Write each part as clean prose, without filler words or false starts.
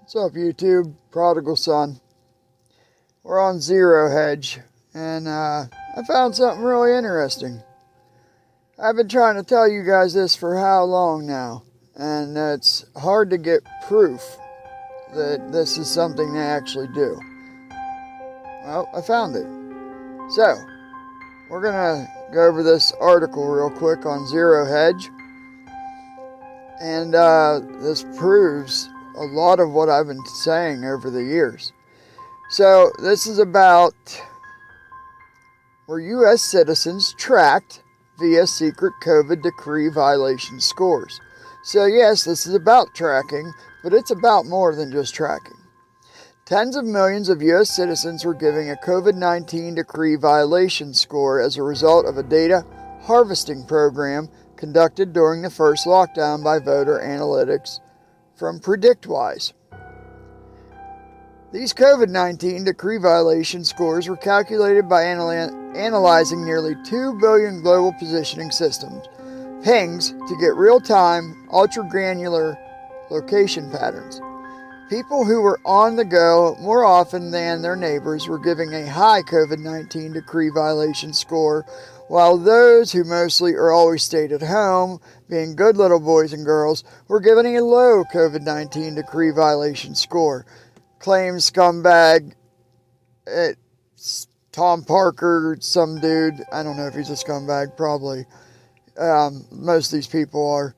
What's up, YouTube? Prodigal Son. We're on Zero Hedge, and I found something really interesting. I've been trying to tell you guys this for how long now, and it's hard to get proof that this is something they actually do. Well, I found it. So, we're going to go over this article real quick on Zero Hedge, and this proves a lot of what I've been saying over the years. So this is about were U.S. citizens tracked via secret COVID decree violation scores. So yes, this is about tracking, but it's about more than just tracking. Tens of millions of U.S. citizens were given a COVID-19 decree violation score as a result of a data harvesting program conducted during the first lockdown by voter analytics from PredictWise. These COVID-19 decree violation scores were calculated by analyzing nearly 2 billion global positioning systems, pings, to get real-time, ultra-granular location patterns. People who were on the go more often than their neighbors were giving a high COVID-19 decree violation score, while those who mostly or always stayed at home, being good little boys and girls, were given a low COVID-19 decree violation score. Claims scumbag, Tom Parker, some dude, I don't know if he's a scumbag, probably. Most of these people are.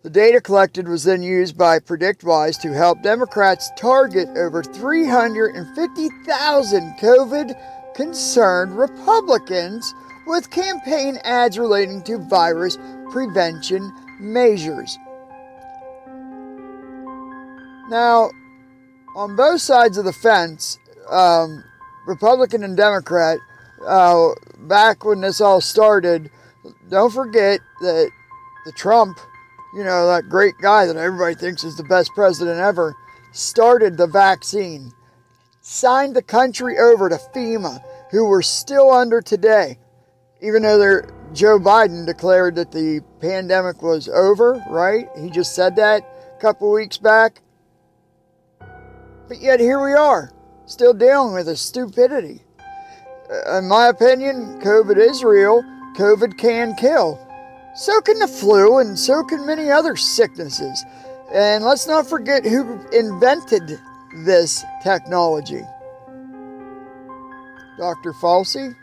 The data collected was then used by PredictWise to help Democrats target over 350,000 COVID-concerned Republicans with campaign ads relating to virus prevention measures. Now, on both sides of the fence, Republican and Democrat, back when this all started, don't forget that the Trump, that great guy that everybody thinks is the best president ever, started the vaccine, signed the country over to FEMA, who we're still under today. Even though Joe Biden declared that the pandemic was over, right? He just said that a couple weeks back. But yet here we are, still dealing with this stupidity. In my opinion, COVID is real. COVID can kill. So can the flu, and so can many other sicknesses. And let's not forget who invented this technology. Dr. Fauci?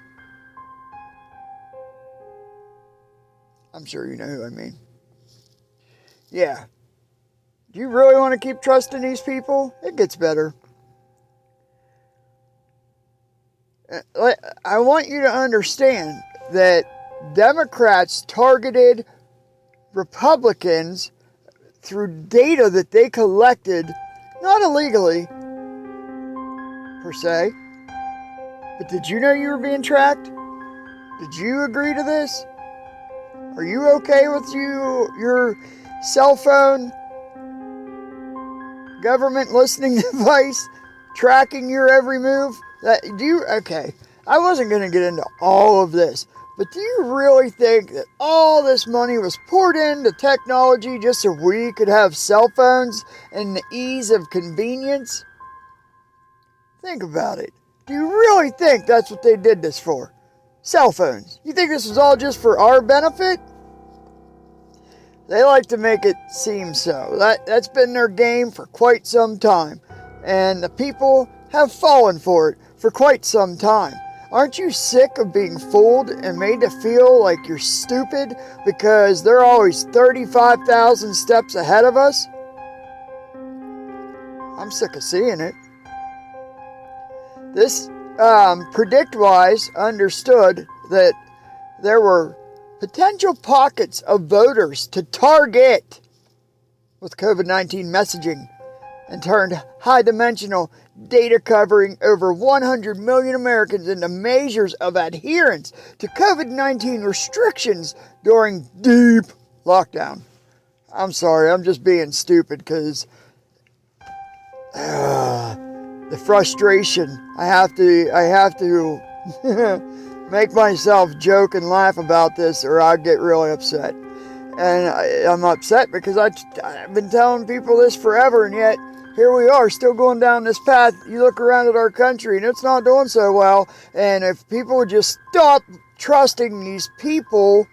I'm sure you know who I mean. Yeah. Do you really want to keep trusting these people? It gets better. I want you to understand that Democrats targeted Republicans through data that they collected, not illegally, per se. But did you know you were being tracked? Did you agree to this? Are you okay with your cell phone government listening device tracking your every move? Okay, I wasn't going to get into all of this, but do you really think that all this money was poured into technology just so we could have cell phones and the ease of convenience? Think about it. Do you really think that's what they did this for? Cell phones. You think this was all just for our benefit? They like to make it seem so. That's been their game for quite some time. And the people have fallen for it for quite some time. Aren't you sick of being fooled and made to feel like you're stupid because they're always 35,000 steps ahead of us? I'm sick of seeing it. This PredictWise understood that there were potential pockets of voters to target with COVID-19 messaging and turned high-dimensional data covering over 100 million Americans into measures of adherence to COVID-19 restrictions during deep lockdown. I'm sorry, I'm just being stupid because the frustration. I have to make myself joke and laugh about this, or I'd get really upset. And I'm upset because I've been telling people this forever, and yet here we are still going down this path. You look around at our country and it's not doing so well. And if people would just stop trusting these people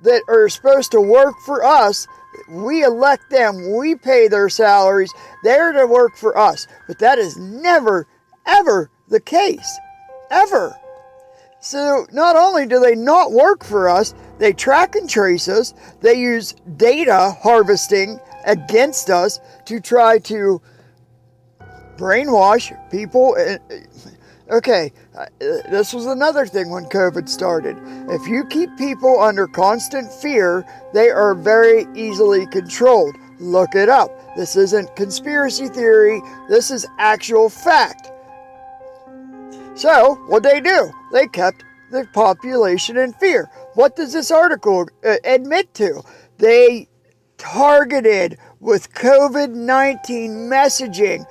that are supposed to work for us, we elect them, we pay their salaries, they're to work for us. But that is never, ever the case. Ever. So not only do they not work for us, they track and trace us, they use data harvesting against us to try to brainwash people. Okay, this was another thing when COVID started. If you keep people under constant fear, they are very easily controlled. Look it up. This isn't conspiracy theory. This is actual fact. So, what they do? They kept the population in fear. What does this article admit to? They targeted with COVID-19 messaging.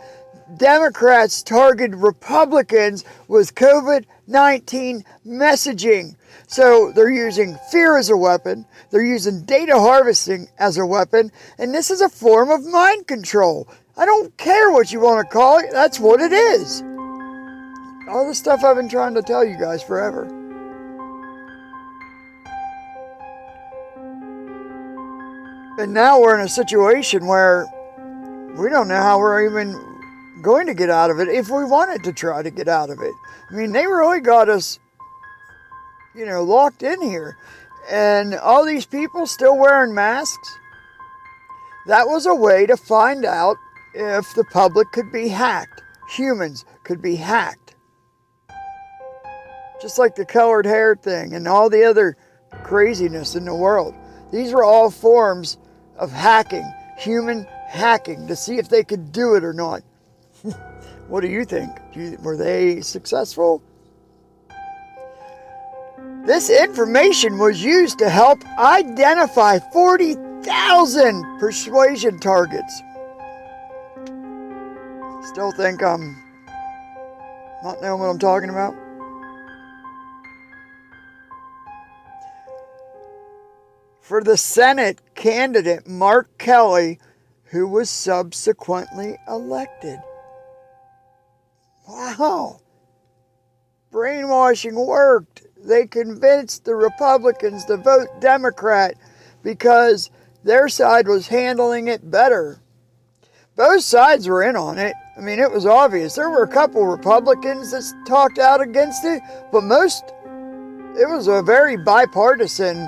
Democrats targeted Republicans with COVID-19 messaging. So they're using fear as a weapon. They're using data harvesting as a weapon. And this is a form of mind control. I don't care what you want to call it. That's what it is. All the stuff I've been trying to tell you guys forever. And now we're in a situation where we don't know how we're even going to get out of it if we wanted to try to get out of it. I mean, they really got us, locked in here. And all these people still wearing masks. That was a way to find out if the public could be hacked. Humans could be hacked. Just like the colored hair thing and all the other craziness in the world. These were all forms of hacking, human hacking, to see if they could do it or not. What do you think? Were they successful? This information was used to help identify 40,000 persuasion targets. Still think I'm not knowing what I'm talking about? For the Senate candidate Mark Kelly, who was subsequently elected. Wow. Brainwashing worked. They convinced the Republicans to vote Democrat because their side was handling it better. Both sides were in on it. I mean, it was obvious. There were a couple Republicans that talked out against it, but it was a very bipartisan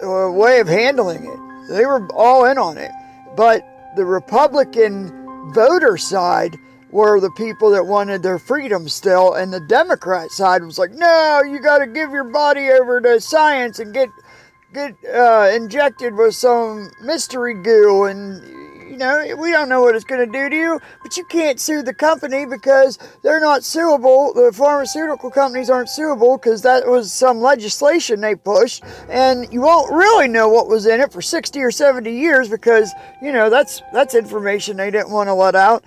way of handling it. They were all in on it. But the Republican voter side were the people that wanted their freedom still, and the Democrat side was like, no, you got to give your body over to science and get injected with some mystery goo, and we don't know what it's going to do to you, but you can't sue the company because they're not suable. The pharmaceutical companies aren't suable because that was some legislation they pushed, and you won't really know what was in it for 60 or 70 years because, that's information they didn't want to let out.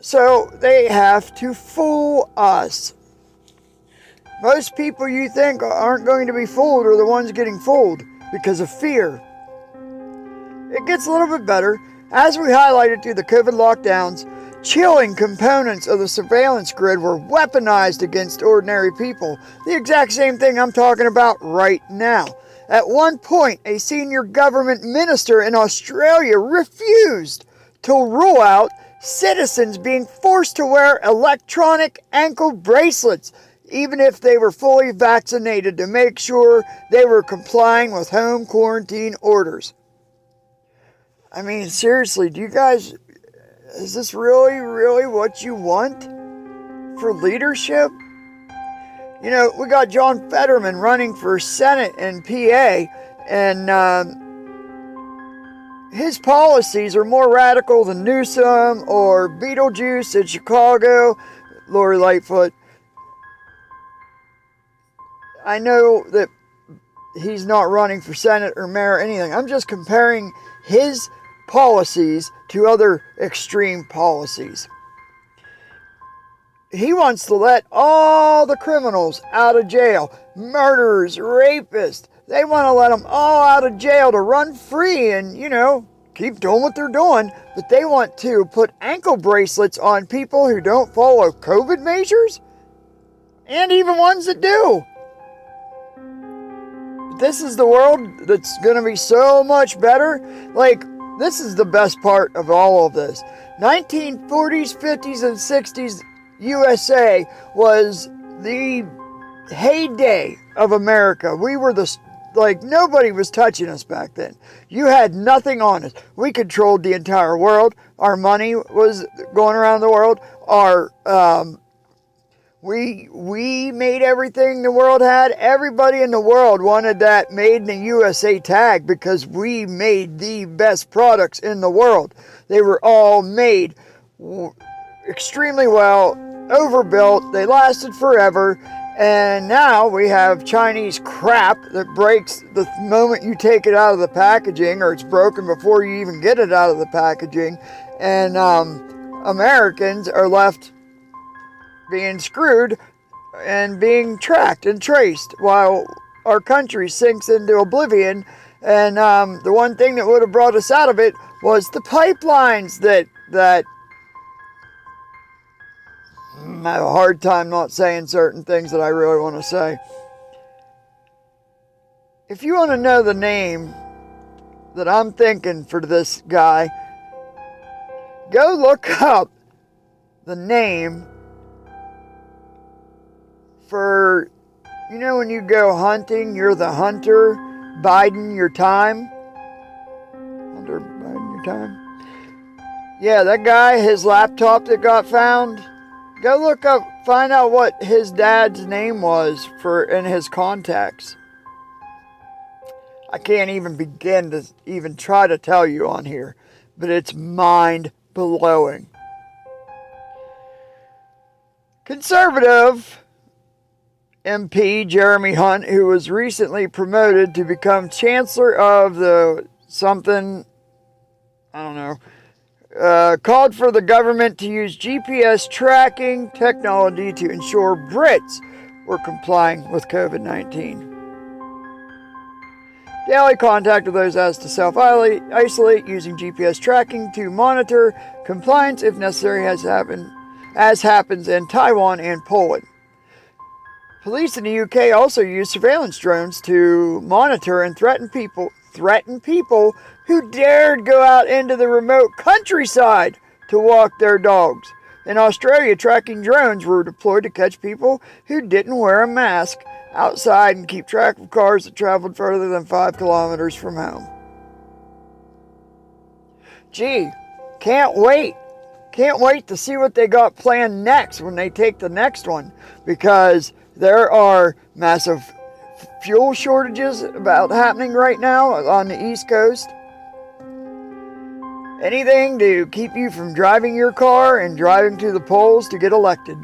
So they have to fool us. Most people you think aren't going to be fooled are the ones getting fooled because of fear. It gets a little bit better. As we highlighted through the COVID lockdowns, chilling components of the surveillance grid were weaponized against ordinary people. The exact same thing I'm talking about right now. At one point, a senior government minister in Australia refused to rule out citizens being forced to wear electronic ankle bracelets, even if they were fully vaccinated, to make sure they were complying with home quarantine orders. I mean, seriously, is this really, really what you want for leadership? We got John Fetterman running for Senate in PA, and his policies are more radical than Newsom or Beetlejuice in Chicago, Lori Lightfoot. I know that he's not running for Senate or mayor or anything. I'm just comparing his policies to other extreme policies. He wants to let all the criminals out of jail. Murderers, rapists. They want to let them all out of jail to run free and, keep doing what they're doing, but they want to put ankle bracelets on people who don't follow COVID measures, and even ones that do. This is the world that's going to be so much better. Like, this is the best part of all of this. 1940s, 50s, and 60s USA was the heyday of America. We were nobody was touching us back then. You had nothing on us. We controlled the entire world. Our money was going around the world. We made everything the world had. Everybody in the world wanted that made in the USA tag because we made the best products in the world. They were all made extremely well, overbuilt. They lasted forever. And now we have Chinese crap that breaks the moment you take it out of the packaging, or it's broken before you even get it out of the packaging. And Americans are left being screwed and being tracked and traced while our country sinks into oblivion. And the one thing that would have brought us out of it was the pipelines that I have a hard time not saying certain things that I really want to say. If you want to know the name that I'm thinking for this guy, go look up the name for, when you go hunting, you're the hunter, biding your time. Hunter, biding your time. Yeah, that guy, his laptop that got found, go look up, find out what his dad's name was in his contacts. I can't even begin to even try to tell you on here, but it's mind-blowing. Conservative MP Jeremy Hunt, who was recently promoted to become Chancellor of the something, I don't know, called for the government to use GPS tracking technology to ensure Brits were complying with COVID-19. Daily contact with those asked to self-isolate using GPS tracking to monitor compliance if necessary as happens in Taiwan and Poland. Police in the UK also use surveillance drones to monitor and threaten people who dared go out into the remote countryside to walk their dogs. In Australia, tracking drones were deployed to catch people who didn't wear a mask outside and keep track of cars that traveled further than 5 kilometers from home. Gee, can't wait. Can't wait to see what they got planned next when they take the next one, because there are massive fuel shortages happening right now on the East Coast. Anything to keep you from driving your car and driving to the polls to get elected,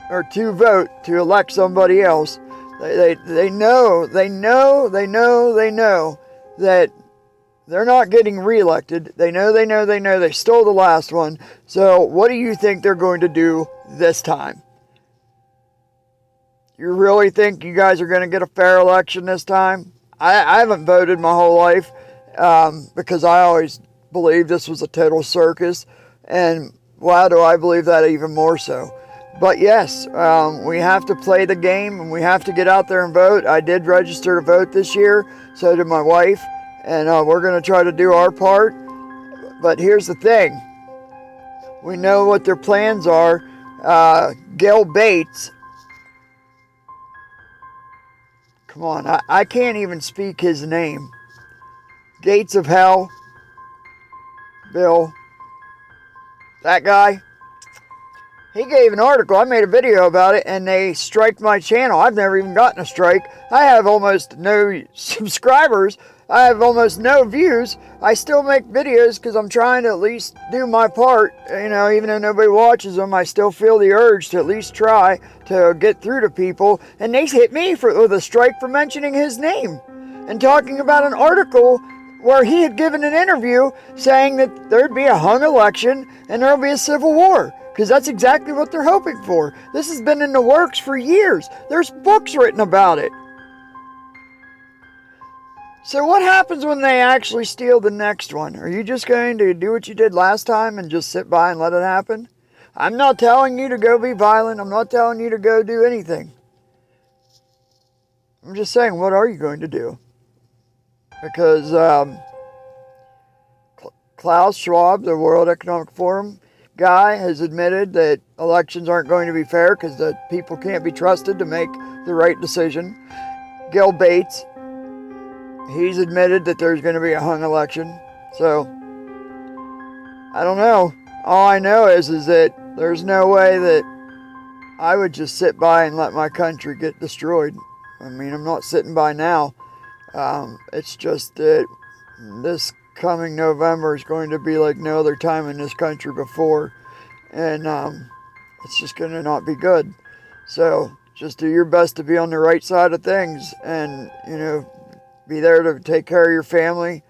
or to vote to elect somebody else. They know that they're not getting reelected. They know they stole the last one. So what do you think they're going to do this time? You really think you guys are going to get a fair election this time? I haven't voted my whole life because I always believed this was a total circus. And why do I believe that even more so? But yes, we have to play the game and we have to get out there and vote. I did register to vote this year, so did my wife. And we're going to try to do our part. But here's the thing. We know what their plans are. Gail Bates. Come on, I can't even speak his name. Gates of Hell. Bill. That guy. He gave an article. I made a video about it, and they striked my channel. I've never even gotten a strike. I have almost no subscribers. I have almost no views. I still make videos because I'm trying to at least do my part. Even though nobody watches them, I still feel the urge to at least try to get through to people. And they hit me with a strike for mentioning his name and talking about an article where he had given an interview saying that there'd be a hung election and there'll be a civil war. Because that's exactly what they're hoping for. This has been in the works for years. There's books written about it. So what happens when they actually steal the next one? Are you just going to do what you did last time and just sit by and let it happen? I'm not telling you to go be violent. I'm not telling you to go do anything. I'm just saying, what are you going to do? Because Klaus Schwab, the World Economic Forum guy, has admitted that elections aren't going to be fair because the people can't be trusted to make the right decision. Gil Bates, he's admitted that there's going to be a hung election. So, I don't know. All I know is that there's no way that I would just sit by and let my country get destroyed. I mean, I'm not sitting by now. It's just that this coming November is going to be like no other time in this country before. And it's just going to not be good. So just do your best to be on the right side of things and, be there to take care of your family.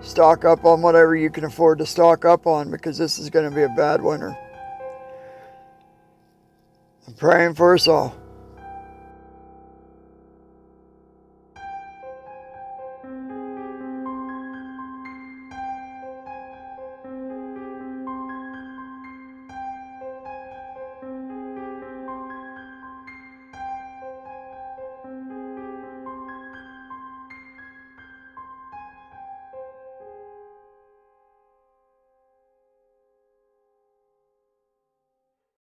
Stock up on whatever you can afford to stock up on because this is going to be a bad winter. I'm praying for us all.